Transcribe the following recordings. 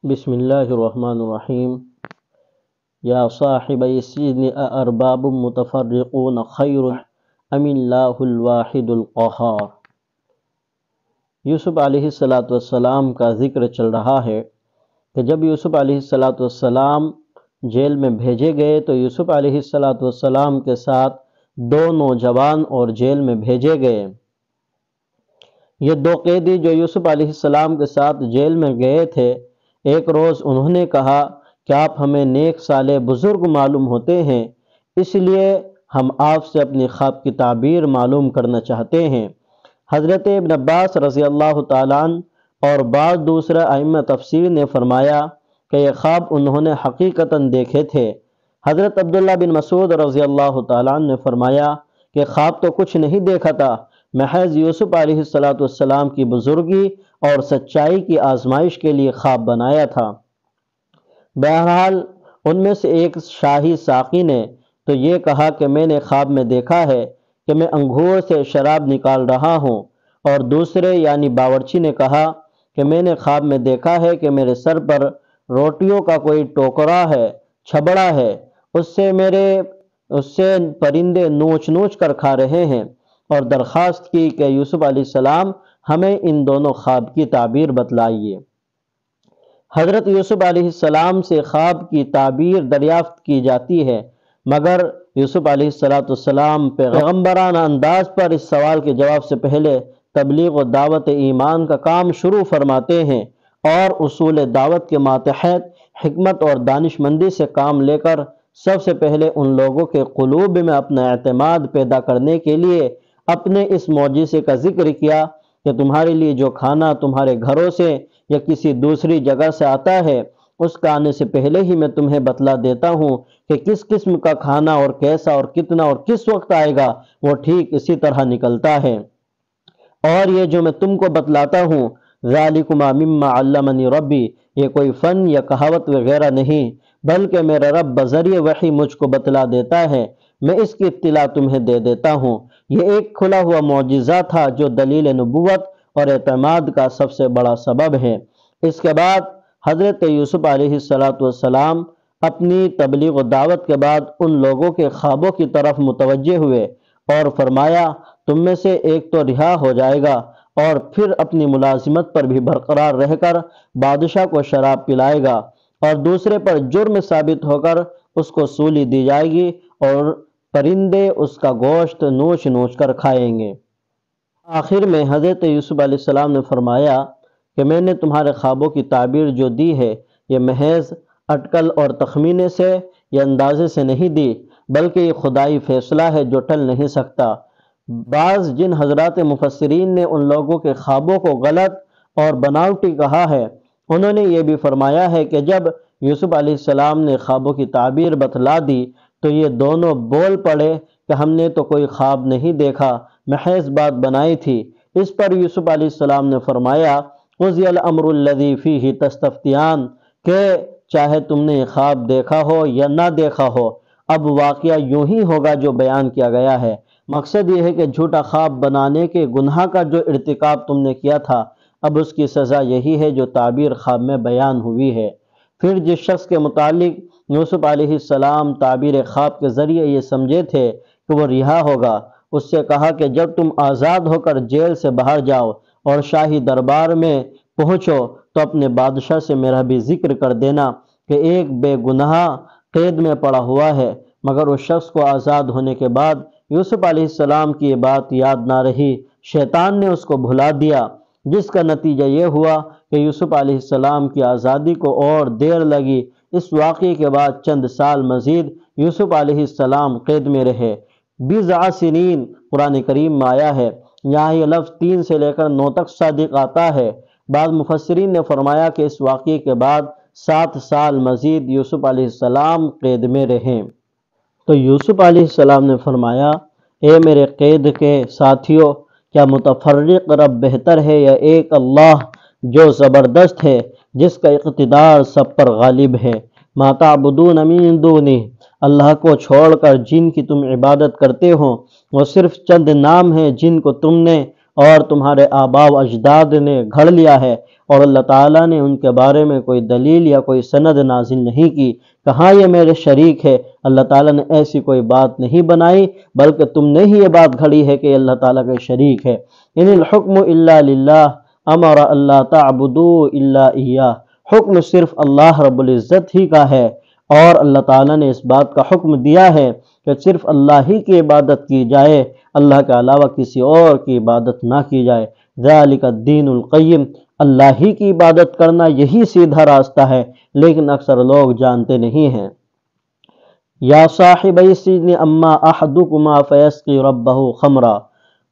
بسم اللہ الرحمن الرحیم۔ یا صاحبی السجن اارباب متفرقون خیر ام اللہ الواحد القہار۔ یوسف علیہ السلام کا ذکر چل رہا ہے کہ جب یوسف علیہ السلام جیل میں بھیجے گئے تو یوسف علیہ السلام کے ساتھ دو نوجوان اور جیل میں بھیجے گئے۔ یہ دو قیدی جو یوسف علیہ السلام کے ساتھ جیل میں گئے تھے، ایک روز انہوں نے کہا کہ آپ ہمیں نیک صالح بزرگ معلوم ہوتے ہیں، اس لیے ہم آپ سے اپنی خواب کی تعبیر معلوم کرنا چاہتے ہیں۔ حضرت ابن عباس رضی اللہ تعالیٰ عنہ اور بعض دوسرے ائمہ تفسیر نے فرمایا کہ یہ خواب انہوں نے حقیقتاً دیکھے تھے۔ حضرت عبداللہ بن مسعود رضی اللہ تعالیٰ عنہ نے فرمایا کہ خواب تو کچھ نہیں دیکھا تھا، محض یوسف علیہ السلام کی بزرگی اور سچائی کی آزمائش کے لیے خواب بنایا تھا۔ بہرحال ان میں سے ایک شاہی ساقی نے تو یہ کہا کہ میں نے خواب میں دیکھا ہے کہ میں انگور سے شراب نکال رہا ہوں، اور دوسرے یعنی باورچی نے کہا کہ میں نے خواب میں دیکھا ہے کہ میرے سر پر روٹیوں کا کوئی ٹوکرا ہے، چھبڑا ہے، اس سے پرندے نوچ نوچ کر کھا رہے ہیں، اور درخواست کی کہ یوسف علیہ السلام ہمیں ان دونوں خواب کی تعبیر بتلائیے۔ حضرت یوسف علیہ السلام سے خواب کی تعبیر دریافت کی جاتی ہے، مگر یوسف علیہ السلام پیغمبرانہ انداز پر اس سوال کے جواب سے پہلے تبلیغ و دعوت ایمان کا کام شروع فرماتے ہیں، اور اصول دعوت کے ماتحت حکمت اور دانش مندی سے کام لے کر سب سے پہلے ان لوگوں کے قلوب میں اپنا اعتماد پیدا کرنے کے لیے اپنے اس معجزے کا ذکر کیا کہ تمہارے لیے جو کھانا تمہارے گھروں سے یا کسی دوسری جگہ سے آتا ہے، اس کا آنے سے پہلے ہی میں تمہیں بتلا دیتا ہوں کہ کس قسم کا کھانا اور کیسا اور کتنا اور کس وقت آئے گا، وہ ٹھیک اسی طرح نکلتا ہے۔ اور یہ جو میں تم کو بتلاتا ہوں، ذالکما مما علمنی ربی، یہ کوئی فن یا کہاوت وغیرہ نہیں، بلکہ میرا رب بذریعہ وحی مجھ کو بتلا دیتا ہے، میں اس کی اطلاع تمہیں دے دیتا ہوں۔ یہ ایک کھلا ہوا معجزہ تھا جو دلیل نبوت اور اعتماد کا سب سے بڑا سبب ہے۔ اس کے بعد حضرت یوسف علیہ السلام اپنی تبلیغ و دعوت کے بعد ان لوگوں کے خوابوں کی طرف متوجہ ہوئے اور فرمایا تم میں سے ایک تو رہا ہو جائے گا اور پھر اپنی ملازمت پر بھی برقرار رہ کر بادشاہ کو شراب پلائے گا، اور دوسرے پر جرم ثابت ہو کر اس کو سولی دی جائے گی اور پرندے اس کا گوشت نوچ نوچ کر کھائیں گے۔ آخر میں حضرت یوسف علیہ السلام نے فرمایا کہ میں نے تمہارے خوابوں کی تعبیر جو دی ہے، یہ محض اٹکل اور تخمینے سے یا اندازے سے نہیں دی، بلکہ یہ خدائی فیصلہ ہے جو ٹل نہیں سکتا۔ بعض جن حضرات مفسرین نے ان لوگوں کے خوابوں کو غلط اور بناوٹی کہا ہے، انہوں نے یہ بھی فرمایا ہے کہ جب یوسف علیہ السلام نے خوابوں کی تعبیر بتلا دی تو یہ دونوں بول پڑے کہ ہم نے تو کوئی خواب نہیں دیکھا، محض بات بنائی تھی۔ اس پر یوسف علیہ السلام نے فرمایا قضی الامر الذی فیہ تستفتیان، کہ چاہے تم نے یہ خواب دیکھا ہو یا نہ دیکھا ہو، اب واقعہ یوں ہی ہوگا جو بیان کیا گیا ہے۔ مقصد یہ ہے کہ جھوٹا خواب بنانے کے گناہ کا جو ارتکاب تم نے کیا تھا، اب اس کی سزا یہی ہے جو تعبیر خواب میں بیان ہوئی ہے۔ پھر جس شخص کے متعلق یوسف علیہ السلام تعبیر خواب کے ذریعے یہ سمجھے تھے کہ وہ رہا ہوگا، اس سے کہا کہ جب تم آزاد ہو کر جیل سے باہر جاؤ اور شاہی دربار میں پہنچو تو اپنے بادشاہ سے میرا بھی ذکر کر دینا کہ ایک بے گناہ قید میں پڑا ہوا ہے۔ مگر اس شخص کو آزاد ہونے کے بعد یوسف علیہ السلام کی یہ بات یاد نہ رہی، شیطان نے اس کو بھلا دیا، جس کا نتیجہ یہ ہوا کہ یوسف علیہ السلام کی آزادی کو اور دیر لگی۔ اس واقعے کے بعد چند سال مزید یوسف علیہ السلام قید میں رہے۔ بضع سنین قرآن کریم میں آیا ہے، یہاں یہ لفظ 3 سے لے کر 9 تک صادق آتا ہے۔ بعض مفسرین نے فرمایا کہ اس واقعے کے بعد 7 سال مزید یوسف علیہ السلام قید میں رہے۔ تو یوسف علیہ السلام نے فرمایا اے میرے قید کے ساتھیوں، کیا متفرق رب بہتر ہے یا ایک اللہ جو زبردست ہے، جس کا اقتدار سب پر غالب ہے؟ ما تعبدون من دونہ، اللہ کو چھوڑ کر جن کی تم عبادت کرتے ہو وہ صرف چند نام ہیں جن کو تم نے اور تمہارے آبا و اجداد نے گھڑ لیا ہے، اور اللہ تعالیٰ نے ان کے بارے میں کوئی دلیل یا کوئی سند نازل نہیں کی۔ کہاں یہ میرے شریک ہے؟ اللہ تعالیٰ نے ایسی کوئی بات نہیں بنائی، بلکہ تم نے ہی یہ بات گھڑی ہے کہ اللہ تعالیٰ کے شریک ہے۔ ان الحکم الا للہ امر اللہ تعبدوا الا ایاہ، حکم صرف اللہ رب العزت ہی کا ہے، اور اللہ تعالیٰ نے اس بات کا حکم دیا ہے کہ صرف اللہ ہی کی عبادت کی جائے، اللہ کے علاوہ کسی اور کی عبادت نہ کی جائے۔ ذالک الدین القیم، اللہ ہی کی عبادت کرنا یہی سیدھا راستہ ہے، لیکن اکثر لوگ جانتے نہیں ہیں۔ یا صاحبی السجن اما احدکما فیسقی ربہ خمرا،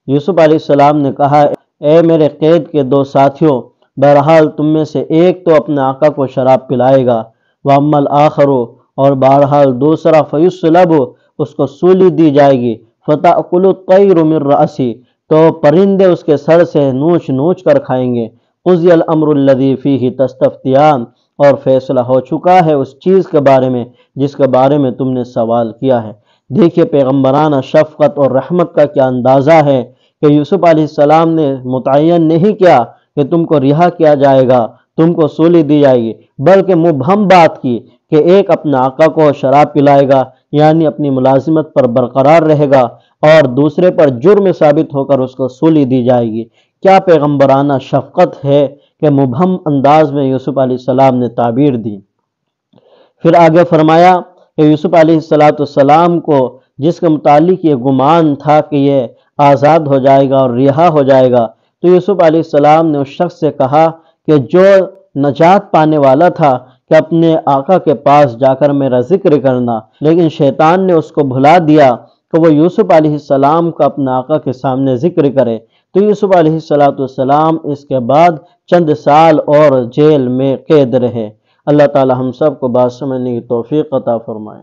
یوسف علیہ السلام نے کہا اے میرے قید کے دو ساتھیوں، بہرحال تم میں سے ایک تو اپنے آقا کو شراب پلائے گا، واما الآخر، اور بہرحال دوسرا فیصلب، اس کو سولی دی جائے گی، فتأکل الطیر من رأسی، تو پرندے اس کے سر سے نوچ نوچ کر کھائیں گے۔ قضی الامر الذی فیہ تستفتیان، اور فیصلہ ہو چکا ہے اس چیز کے بارے میں جس کے بارے میں تم نے سوال کیا ہے۔ دیکھیے پیغمبرانہ شفقت اور رحمت کا کیا اندازہ ہے کہ یوسف علیہ السلام نے متعین نہیں کیا کہ تم کو رہا کیا جائے گا، تم کو سولی دی جائے گی، بلکہ مبہم بات کی کہ ایک اپنے آقا کو شراب پلائے گا، یعنی اپنی ملازمت پر برقرار رہے گا، اور دوسرے پر جرم ثابت ہو کر اس کو سولی دی جائے گی۔ کیا پیغمبرانہ شفقت ہے کہ مبہم انداز میں یوسف علیہ السلام نے تعبیر دی۔ پھر آگے فرمایا کہ یوسف علیہ السلام کو جس کے متعلق یہ گمان تھا کہ یہ آزاد ہو جائے گا اور رہا ہو جائے گا، تو یوسف علیہ السلام نے اس شخص سے کہا کہ جو نجات پانے والا تھا کہ اپنے آقا کے پاس جا کر میرا ذکر کرنا، لیکن شیطان نے اس کو بھلا دیا کہ وہ یوسف علیہ السلام کا اپنے آقا کے سامنے ذکر کرے۔ تو یوسف علیہ السلام اس کے بعد چند سال اور جیل میں قید رہے۔ اللہ تعالی ہم سب کو بات سمجھنے کی توفیق عطا فرمائے۔